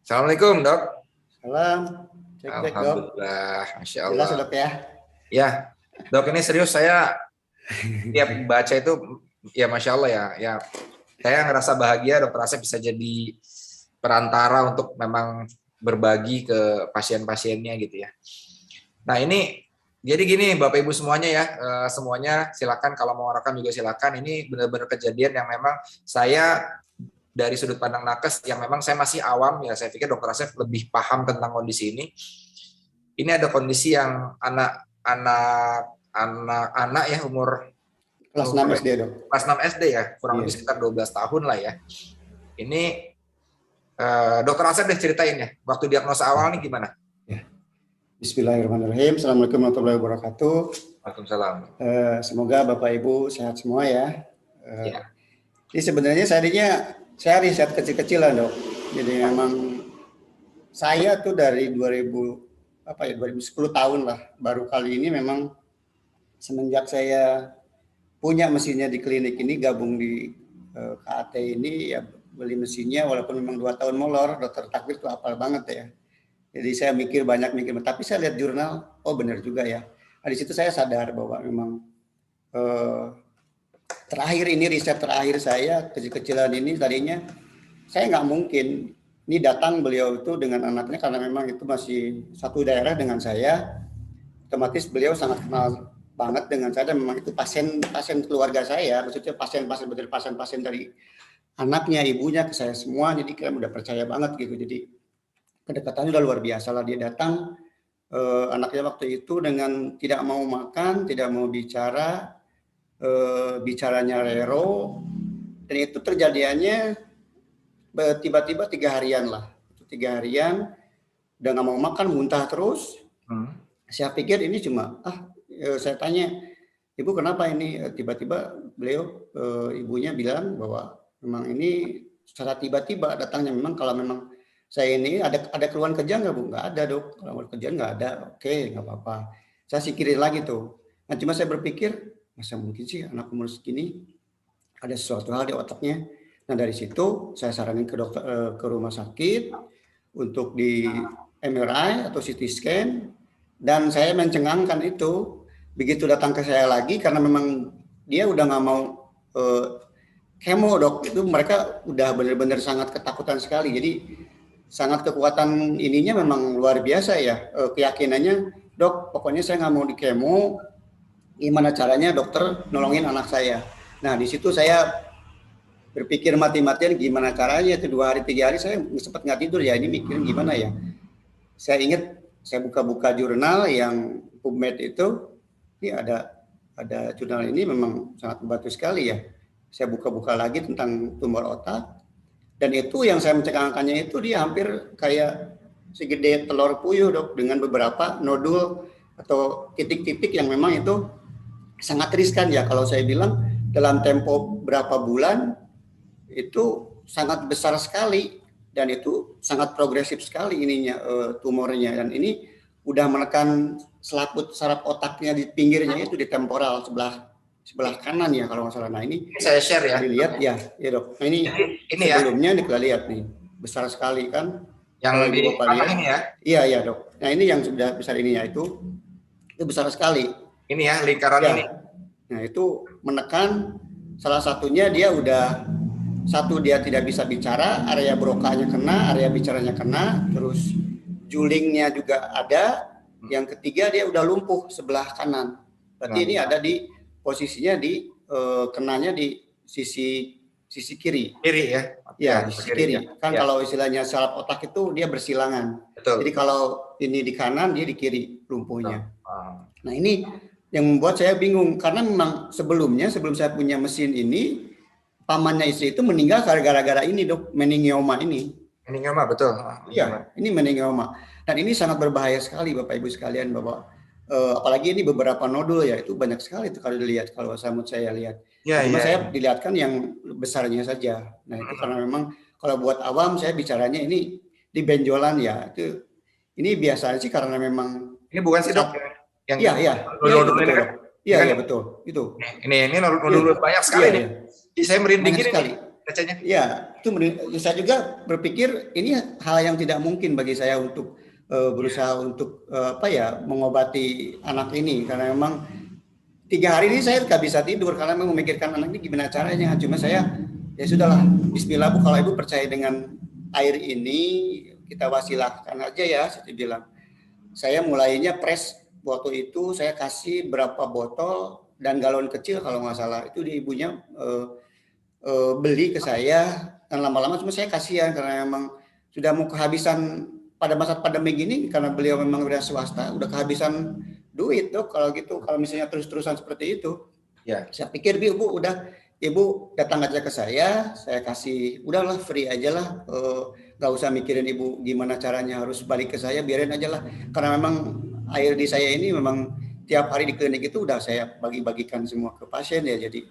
Assalamualaikum, Dok. Salam, cek dok. Alhamdulillah, Masya Jelas Allah. dok ya. Ya, Dok, ini serius saya tiap baca itu, ya Masya Allah ya. Ya, saya ngerasa bahagia Dokter Asep bisa jadi perantara untuk memang berbagi ke pasien-pasiennya gitu ya. Nah ini, jadi gini Bapak Ibu semuanya ya, semuanya silakan kalau mau rekam juga silakan. Ini benar-benar kejadian yang memang saya dari sudut pandang nakes yang memang saya masih awam ya, saya pikir Dokter Asep lebih paham tentang kondisi ini. Ini ada kondisi yang anak ya umur Kelas 6 SD dok. kelas 6 SD ya, kurang lebih sekitar 12 tahun lah ya. Ini Dokter Asep deh ceritain ya, waktu diagnosa awal nih gimana? Ya. Bismillahirrahmanirrahim. Assalamualaikum warahmatullahi wabarakatuh. Waalaikumsalam. Semoga Bapak Ibu sehat semua ya. Ya. Ini sebenarnya saya riset kecil-kecilan dok. Jadi memang saya tuh dari 2010 tahun lah. Baru kali ini memang semenjak saya punya mesinnya di klinik ini, gabung di KAT ini ya, beli mesinnya walaupun memang 2 tahun molor. Dokter Takbir tuh hafal banget ya. Jadi saya mikir, tapi saya lihat jurnal, oh benar juga ya. Nah, di situ saya sadar bahwa memang terakhir ini riset terakhir saya kecil-kecilan ini tadinya saya nggak mungkin ini datang beliau itu dengan anaknya karena memang itu masih satu daerah dengan saya, otomatis beliau sangat kenal banget dengan saya dan memang itu pasien keluarga saya, maksudnya pasien dari anaknya, ibunya ke saya semua, jadi kita udah percaya banget gitu. Jadi kedekatannya udah luar biasa lah. Dia datang, anaknya waktu itu dengan tidak mau makan, tidak mau bicara, bicaranya rero, dan itu terjadiannya tiba-tiba 3 harian lah. 3 harian udah nggak mau makan, muntah terus. Saya pikir ini cuma saya tanya, ibu kenapa ini? Tiba-tiba beliau ibunya bilang bahwa memang ini secara tiba-tiba datangnya. Memang kalau memang saya ini ada keluhan kerja nggak bu? Nggak ada dok. Kalau kerjaan nggak ada, oke nggak apa-apa. Saya sikirin lagi tuh. Nah cuma saya berpikir masa mungkin sih anak umur segini ada sesuatu hal di otaknya. Nah dari situ saya saranin ke dokter, ke rumah sakit untuk di MRI atau CT scan, dan saya mencengangkan itu. Begitu datang ke saya lagi karena memang dia udah nggak mau kemo dok, itu mereka udah benar-benar sangat ketakutan sekali. Jadi sangat kekuatan ininya memang luar biasa ya, keyakinannya, dok pokoknya saya nggak mau di kemo, gimana caranya dokter nolongin anak saya. Nah di situ saya berpikir mati-matian gimana caranya, itu 2 hari 3 hari saya sempat nggak tidur ya, ini mikirin gimana ya. Saya ingat saya buka-buka jurnal yang PubMed itu, ini ada jurnal ini memang sangat membantu sekali ya. Saya buka-buka lagi tentang tumor otak, dan itu yang saya mencengangkannya itu dia hampir kayak segede telur puyuh dok, dengan beberapa nodul atau titik-titik yang memang itu sangat riskan ya. Kalau saya bilang dalam tempo berapa bulan itu sangat besar sekali, dan itu sangat progresif sekali ininya tumornya, dan ini udah menekan selaput saraf otaknya di pinggirnya, itu di temporal sebelah kanan ya kalau nggak salah. Nah ini saya share ya. Dilihat ya dok. Nah ini sebelumnya ya, kita lihat nih besar sekali kan. Yang di kanan ini ya. Iya dok. Nah ini yang sudah besar ini ya, itu besar sekali. Ini ya lingkaran ya. Ini. Nah itu menekan, salah satunya dia udah dia tidak bisa bicara, area brokanya kena, area bicaranya kena, terus julingnya juga ada. Yang ketiga dia udah lumpuh sebelah kanan. Berarti ini ada di posisinya di kenanya di sisi kiri. Kiri ya. Ya, di sisi kiri. Kan ya. Kalau istilahnya saraf otak itu dia bersilangan. Betul. Jadi kalau ini di kanan, dia di kiri lumpuhnya. Nah ini yang membuat saya bingung, karena memang sebelum saya punya mesin ini, pamannya istri itu meninggal gara-gara ini dok, meningioma ini. Meningioma, betul. Iya, ini meningioma. Dan ini sangat berbahaya sekali Bapak Ibu sekalian, bahwa apalagi ini beberapa nodul ya, itu banyak sekali itu kalau dilihat, kalau saya lihat. Cuma saya dilihatkan yang besarnya saja. Nah itu karena memang kalau buat awam saya bicaranya ini di benjolan ya, itu ini biasanya sih karena memang ini bukan sih dok yang nodul ini kan? Iya betul itu. Ini nodul banyak sekali nih. Saya merinding sekali. kacanya. Ya, itu saya juga berpikir ini hal yang tidak mungkin bagi saya untuk berusaha untuk apa ya mengobati anak ini karena memang 3 hari ini saya nggak bisa tidur karena memang memikirkan anak ini gimana caranya. Cuma saya ya sudahlah, Bismillah Bu, kalau Ibu percaya dengan air ini kita wasilahkan aja ya, saya bilang. Saya mulainya press waktu itu saya kasih berapa botol dan galon kecil kalau nggak salah itu di ibunya beli ke saya dan lama-lama cuma saya kasihan karena memang sudah mau kehabisan pada masa pandemi gini karena beliau memang udah swasta udah kehabisan duit tuh kalau gitu kalau misalnya terus-terusan seperti itu Ya. saya pikir Bu udah Ibu datang aja ke saya kasih udahlah free aja lah nggak usah mikirin Ibu gimana caranya harus balik ke saya biarin aja lah karena memang air di saya ini memang tiap hari di klinik itu udah saya bagi-bagikan semua ke pasien ya jadi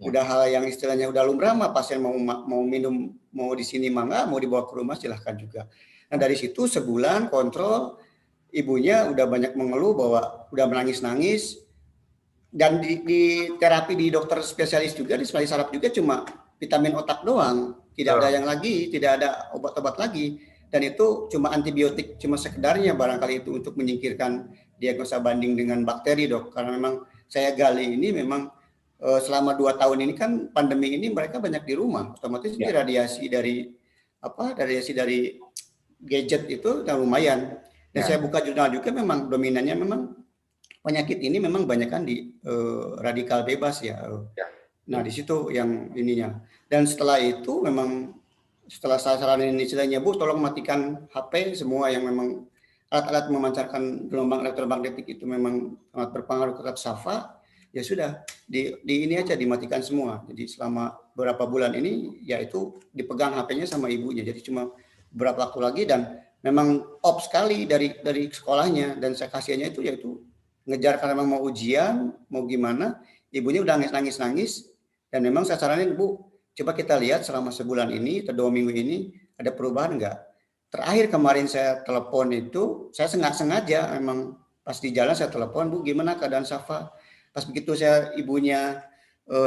udah hal yang istilahnya udah lumrah mah pasien mau minum mau di sini mangga mau dibawa ke rumah silahkan juga. Nah dari situ sebulan kontrol ibunya udah banyak mengeluh bahwa udah menangis-nangis dan di terapi di dokter spesialis juga di spesialis saraf juga cuma vitamin otak doang tidak ada yang lagi tidak ada obat-obat lagi dan itu cuma antibiotik cuma sekedarnya barangkali itu untuk menyingkirkan diagnosa banding dengan bakteri dok karena memang saya gali ini memang selama 2 tahun ini kan pandemi ini mereka banyak di rumah otomatis ini radiasi dari radiasi dari gadget itu udah lumayan dan saya buka jurnal juga memang dominannya memang penyakit ini memang banyak kan di radikal bebas ya. Nah di situ yang ininya dan setelah itu memang setelah saya saranin istilahnya Bu tolong matikan HP semua yang memang alat-alat memancarkan gelombang elektromagnetik itu memang sangat berpengaruh terhadap SAFA ya sudah di ini aja dimatikan semua jadi selama beberapa bulan ini yaitu dipegang HP-nya sama ibunya jadi cuma beberapa waktu lagi dan memang off sekali dari sekolahnya dan saya kasihannya itu yaitu ngejar karena memang mau ujian mau gimana ibunya udah nangis dan memang saya saranin Bu coba kita lihat selama sebulan ini atau 2 minggu ini ada perubahan enggak terakhir kemarin saya telepon itu saya sengaja memang pas di jalan saya telepon Bu gimana keadaan Safa pas begitu saya ibunya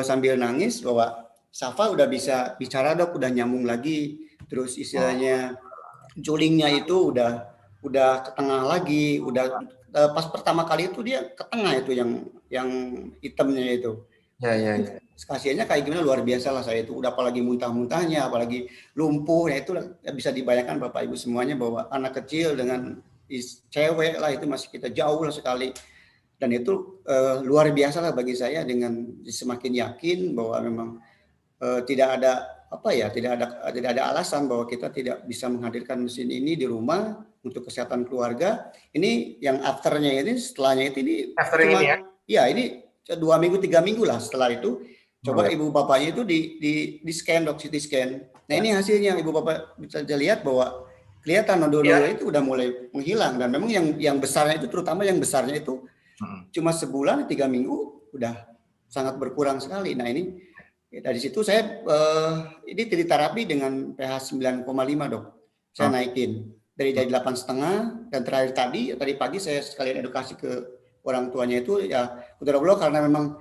sambil nangis bahwa Safa udah bisa bicara dok udah nyambung lagi terus istilahnya julingnya itu udah ke tengah lagi udah pas pertama kali itu dia ke tengah itu yang hitamnya itu Ya. kasihannya kayak gimana luar biasa lah saya itu udah apalagi muntah-muntahnya apalagi lumpuh ya itu bisa dibayangkan Bapak Ibu semuanya bahwa anak kecil dengan cewek lah itu masih kita jauh lah sekali dan itu luar biasa lah bagi saya dengan semakin yakin bahwa memang tidak ada alasan bahwa kita tidak bisa menghadirkan mesin ini di rumah untuk kesehatan keluarga. Ini yang afternya ini setelahnya itu ini After cuma ini ya ini 2 minggu 3 minggu lah setelah itu coba ibu bapaknya itu di scan dok CT scan. Nah ini hasilnya ibu bapak bisa lihat bahwa kelihatan nodul-nodul itu udah mulai menghilang dan memang yang besarnya itu terutama yang besarnya itu cuma sebulan 3 minggu udah sangat berkurang sekali. Nah ini dari situ saya ini terapi dengan pH 9,5 dok. Saya naikin dari 8,5 dan terakhir tadi pagi saya sekalian edukasi ke orang tuanya itu ya udah karena memang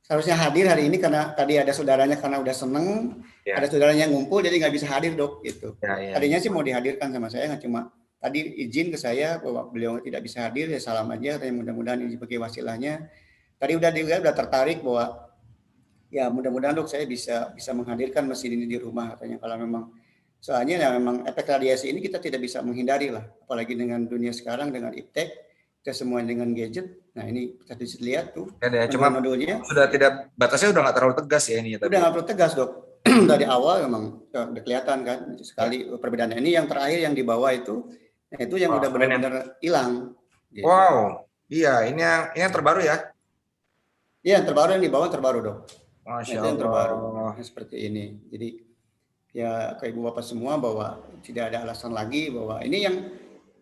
seharusnya hadir hari ini karena tadi ada saudaranya karena udah seneng ada saudaranya ngumpul jadi nggak bisa hadir dok gitu. Tadinya sih mau dihadirkan sama saya nggak cuma tadi izin ke saya bahwa beliau tidak bisa hadir ya salam aja tapi mudah-mudahan ini sebagai wasilahnya. Tadi udah tertarik bahwa ya mudah-mudahan dok saya bisa menghadirkan mesin ini di rumah katanya kalau memang soalnya ya memang efek radiasi ini kita tidak bisa menghindari lah apalagi dengan dunia sekarang dengan iptek kita semua dengan gadget nah ini kita bisa lihat tuh cuma nodulnya sudah tidak batasnya udah nggak terlalu tegas ya ini ya udah nggak terlalu tegas dok dari awal memang udah kelihatan kan sekali perbedaannya ini yang terakhir yang di bawah itu yang udah benar-benar hilang gitu. Wow iya ini yang terbaru ya iya yang terbaru yang di bawah terbaru dok. Masya Allah. Yang terbaru seperti ini. Jadi ya ke ibu bapak semua bahwa tidak ada alasan lagi bahwa ini yang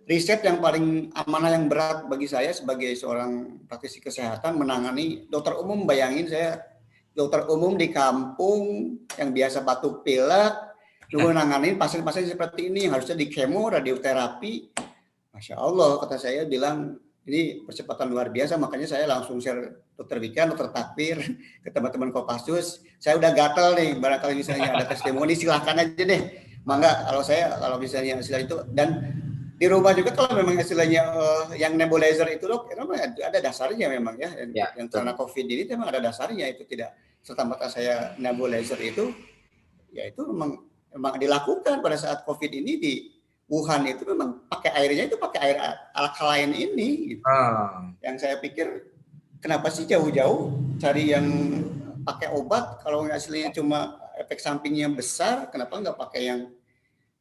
riset yang paling amanah yang berat bagi saya sebagai seorang praktisi kesehatan menangani dokter umum. Bayangin saya dokter umum di kampung yang biasa batuk pilek, juga menangani pasien-pasien seperti ini yang harusnya di kemo, radioterapi. Masya Allah kata saya bilang Ini percepatan luar biasa, makanya saya langsung share Dokter Vika, Dokter Takbir ke teman-teman Kopassus. Saya udah gatel nih, barangkali misalnya ada testimoni silahkan aja deh. Mangga kalau misalnya istilah itu, dan di rumah juga kalau memang istilahnya yang nebulizer itu dok, ada dasarnya memang ya. Yang karena COVID ini memang ada dasarnya, itu tidak serta-merta saya nebulizer itu, ya itu memang dilakukan pada saat COVID ini di Wuhan itu memang pakai airnya itu pakai air alkaline ini gitu. Yang saya pikir kenapa sih jauh-jauh cari yang pakai obat kalau hasilnya cuma efek sampingnya besar, kenapa nggak pakai yang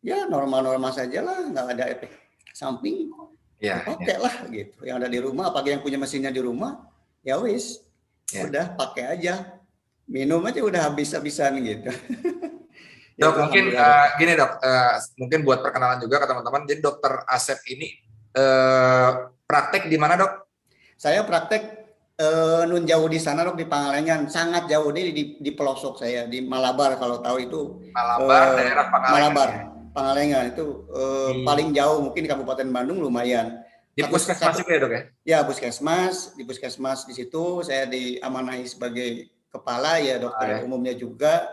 ya normal-normal saja lah, nggak ada efek samping, pakai lah gitu. Yang ada di rumah, apalagi yang punya mesinnya di rumah, ya wis, udah pakai aja, minum aja udah habis-habisan gitu. Dok, mungkin gini dok, mungkin buat perkenalan juga ke teman-teman. Jadi Dokter Asep ini praktek di mana dok? Saya praktek nun jauh di sana dok, di Pangalengan, sangat jauh di pelosok saya di Malabar, kalau tahu itu. Malabar, daerah Pangalengan. Malabar, Pangalengan itu paling jauh mungkin di Kabupaten Bandung lumayan. Di puskesmas juga ya dok ya? Ya puskesmas, di puskesmas di situ saya diamanahi sebagai kepala ya dokter umumnya juga.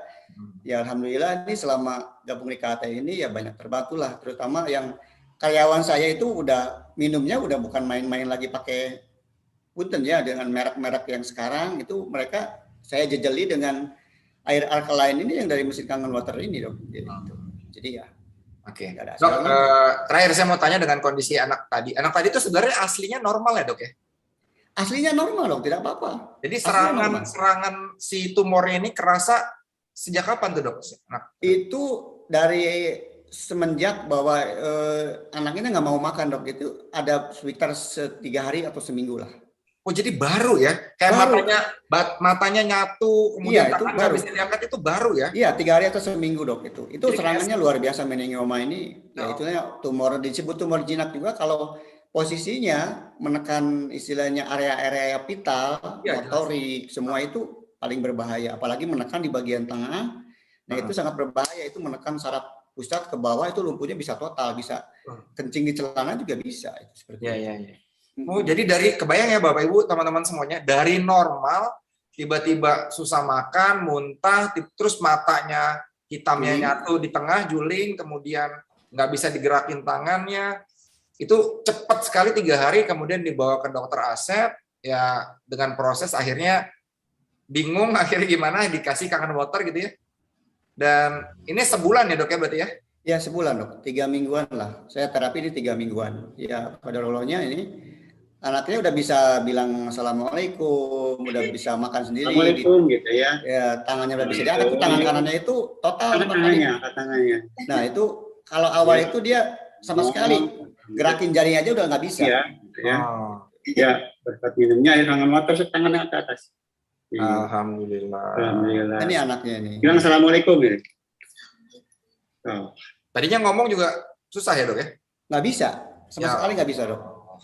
Ya alhamdulillah ini selama gabung di KT ini ya banyak terbantu lah, terutama yang karyawan saya itu udah minumnya udah bukan main-main lagi pakai punten ya, dengan merek-merek yang sekarang itu mereka saya jejeli dengan air alkaline ini yang dari mesin Kangen Water ini dok. Jadi ya. Oke. Dok, terakhir saya mau tanya dengan kondisi anak tadi. Anak tadi itu sebenarnya aslinya normal ya dok ya? Aslinya normal dok, tidak apa-apa. Jadi serangan si tumornya ini kerasa sejak kapan tuh dok? Itu dari semenjak bahwa anaknya nggak mau makan dok, itu ada sekitar 3 hari atau seminggu lah. Oh jadi baru ya? Kayak matanya nyatu, kemudian tangan nggak bisa diangkat, itu baru ya? Iya, 3 hari atau seminggu dok itu. Itu serangannya luar biasa, meningioma ini. Ya itunya tumor, disebut tumor jinak juga kalau posisinya menekan istilahnya area-area vital, motorik, semua itu paling berbahaya, apalagi menekan di bagian tengah. Nah itu sangat berbahaya, itu menekan saraf pusat ke bawah, itu lumpuhnya bisa total, bisa kencing di celana juga bisa. Itu seperti itu. Oh jadi dari, kebayang ya Bapak Ibu teman-teman semuanya, dari normal tiba-tiba susah makan, muntah, terus matanya hitamnya nyatu di tengah, juling, kemudian nggak bisa digerakin tangannya, itu cepat sekali 3 hari, kemudian dibawa ke Dokter Asep, ya dengan proses akhirnya bingung akhirnya gimana, dikasih Kangen Water gitu ya. Dan ini sebulan ya dok ya berarti ya? Ya sebulan dok, 3 mingguan lah. Saya terapi di 3 mingguan. Ya pada rollonya ini anaknya udah bisa bilang assalamualaikum, udah bisa makan sendiri. Assalamualaikum gitu ya. Ya tangannya udah bisa diangkat, tuh tangan kanannya itu total. Tangannya. Nah itu kalau awal itu dia sama sekali gerakin jarinya aja udah nggak bisa. Iya. Ya berkat minumnya air Kangen Water, tangannya ke atas. Alhamdulillah. Ini anaknya ini. Bilang assalamualaikum ya. Tadinya ngomong juga susah ya dok ya? Nggak bisa, sama sekali nggak bisa dok.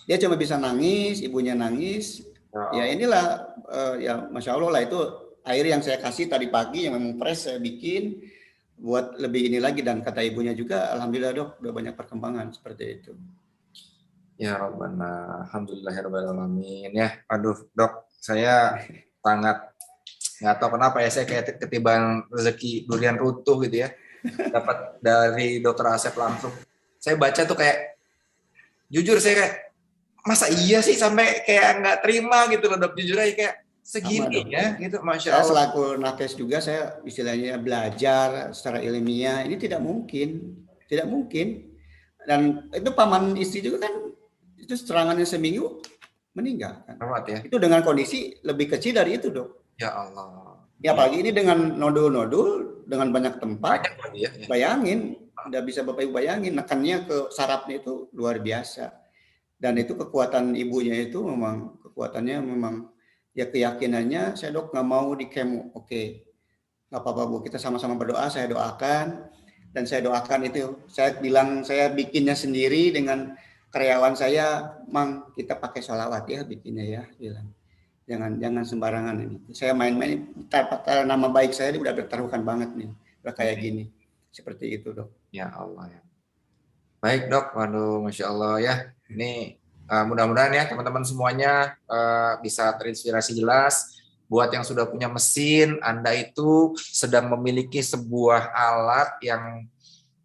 Dia cuma bisa nangis, ibunya nangis. Ya inilah, ya masya Allah lah, itu air yang saya kasih tadi pagi yang memang fresh saya bikin buat lebih ini lagi, dan kata ibunya juga alhamdulillah dok udah banyak perkembangan seperti itu. Ya Rabbana, alhamdulillahirobbilalamin ya. Aduh dok, saya sangat nggak tahu kenapa ya, saya kayak ketiban rezeki durian runtuh gitu ya, dapat dari Dokter Asep langsung. Saya baca tuh kayak, jujur saya kayak, masa iya sih sampai kayak nggak terima gitu loh dok, jujur aja kayak segini ya gitu, masya Allah. Saya selaku nakes juga, saya istilahnya belajar secara ilmiah, ini tidak mungkin, dan itu paman istri juga kan, itu serangannya seminggu meninggal kan. Ya. Itu dengan kondisi lebih kecil dari itu dok. Ya Allah. Ya apalagi ini dengan nodul-nodul, dengan banyak tempat. Ya. Bayangin, udah bisa Bapak Ibu bayangin, nekannya ke sarafnya itu luar biasa. Dan itu kekuatan ibunya itu memang, kekuatannya memang, ya keyakinannya, saya dok nggak mau di kemo. Oke, nggak apa-apa Bu, kita sama-sama berdoa, saya doakan. Dan saya doakan itu, saya bilang saya bikinnya sendiri dengan karyawan saya, Mang kita pakai sholawat ya bikinnya ya, bilang jangan sembarangan ini. Saya main-main, nama baik saya udah bertaruhkan banget nih, udah kayak gini, seperti itu dok. Ya Allah ya. Baik dok, waduh masya Allah ya. Ini Mudah-mudahan ya teman-teman semuanya bisa terinspirasi jelas. Buat yang sudah punya mesin, Anda itu sedang memiliki sebuah alat yang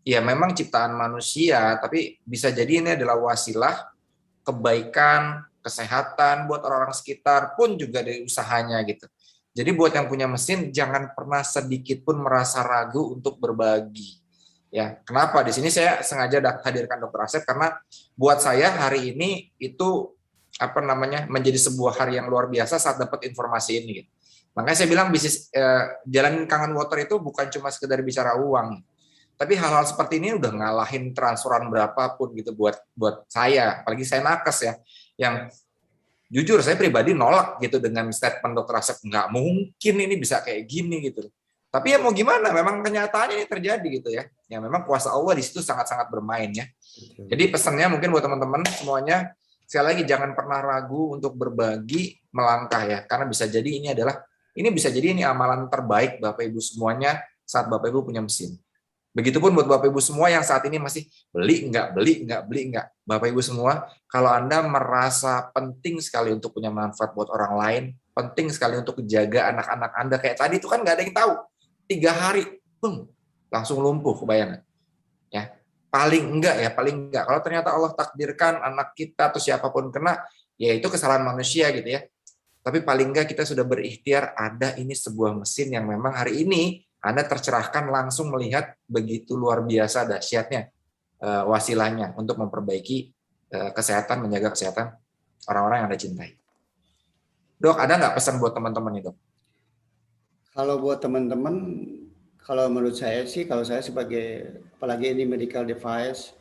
ya memang ciptaan manusia, tapi bisa jadi ini adalah wasilah kebaikan, kesehatan buat orang-orang sekitar pun juga dari usahanya gitu. Jadi buat yang punya mesin jangan pernah sedikit pun merasa ragu untuk berbagi. Ya, kenapa? Di sini saya sengaja hadirkan Dr. Asep karena buat saya hari ini itu apa namanya menjadi sebuah hari yang luar biasa saat dapat informasi ini. Gitu. Makanya saya bilang bisnis jalanin Kangen Water itu bukan cuma sekedar bicara uang, tapi hal-hal seperti ini udah ngalahin transferan berapapun gitu buat saya, apalagi saya nakes ya, yang jujur saya pribadi nolak gitu dengan statement Dr. Asep nggak mungkin ini bisa kayak gini gitu. Tapi ya mau gimana, memang kenyataannya ini terjadi gitu ya. Ya memang kuasa Allah di situ sangat-sangat bermain ya. Jadi pesannya mungkin buat teman-teman semuanya, sekali lagi jangan pernah ragu untuk berbagi, melangkah ya, karena bisa jadi ini amalan terbaik Bapak Ibu semuanya saat Bapak Ibu punya mesin. Begitupun buat Bapak Ibu semua yang saat ini masih beli enggak. Bapak Ibu semua, kalau Anda merasa penting sekali untuk punya manfaat buat orang lain, penting sekali untuk jaga anak-anak Anda, kayak tadi itu kan nggak ada yang tahu. 3 hari, langsung lumpuh, kebayang. Ya, paling enggak. Kalau ternyata Allah takdirkan anak kita atau siapapun kena, ya itu kesalahan manusia gitu ya. Tapi paling enggak kita sudah berikhtiar ada ini sebuah mesin yang memang hari ini Anda tercerahkan langsung melihat begitu luar biasa dahsyatnya wasilahnya untuk memperbaiki kesehatan, menjaga kesehatan orang-orang yang Anda cintai. Dok, ada nggak pesan buat teman-teman itu? Kalau buat teman-teman, kalau menurut saya sih, kalau saya sebagai, apalagi ini medical device,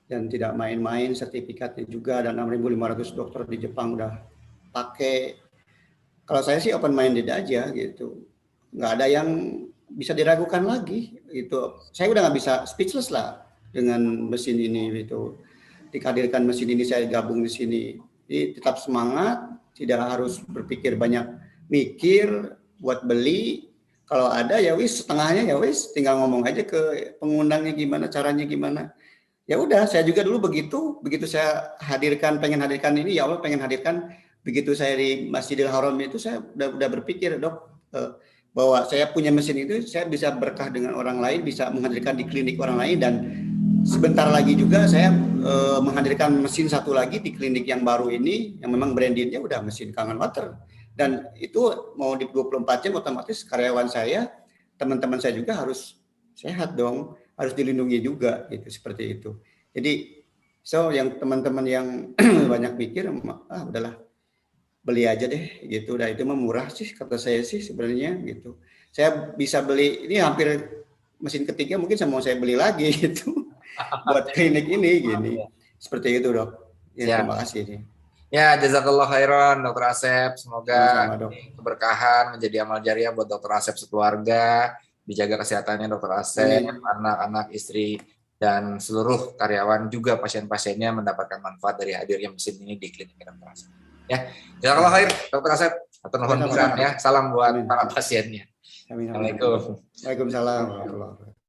dan tidak main-main, sertifikatnya juga, dan 6.500 dokter di Jepang udah pakai. Kalau saya sih open minded aja gitu, nggak ada yang bisa diragukan lagi gitu. Saya udah nggak bisa, speechless lah dengan mesin ini gitu. Dikadirkan mesin ini, saya gabung di sini. Jadi tetap semangat, tidak harus berpikir banyak mikir buat beli. Kalau ada ya wis, setengahnya ya wis, tinggal ngomong aja ke pengundangnya gimana, caranya gimana. Ya udah, saya juga dulu begitu saya pengen hadirkan ini, ya Allah pengen hadirkan. Begitu saya di Masjidil Haram itu, saya udah berpikir, Dok, bahwa saya punya mesin itu, saya bisa berkah dengan orang lain, bisa menghadirkan di klinik orang lain, dan sebentar lagi juga saya menghadirkan mesin satu lagi di klinik yang baru ini, yang memang brandingnya udah mesin Kangen Water. Dan itu mau di 24 jam otomatis karyawan saya, teman-teman saya juga harus sehat dong, harus dilindungi juga gitu, seperti itu. Jadi yang teman-teman yang banyak pikir, udahlah beli aja deh gitu, udah itu murah sih kata saya sih sebenarnya gitu. Saya bisa beli ini hampir mesin ketiga, mungkin saya beli lagi gitu buat klinik ini gini. Seperti itu, Dok. Ya, terima kasih nih. Ya, jazakallah khairan Dr. Asep. Semoga Sama-sama, Dok. keberkahan menjadi amal jariah buat Dr. Asep sekeluarga, dijaga kesehatannya Dr. Asep, anak-anak, istri, dan seluruh karyawan juga pasien-pasiennya mendapatkan manfaat dari hadirnya mesin ini di klinik Dr. Asep. Ya, jazakallah khair Dr. Asep. Atau nuhun pisan ya. Salam buat para pasiennya. Assalamualaikum. Waalaikumsalam warahmatullahi wabarakatuh.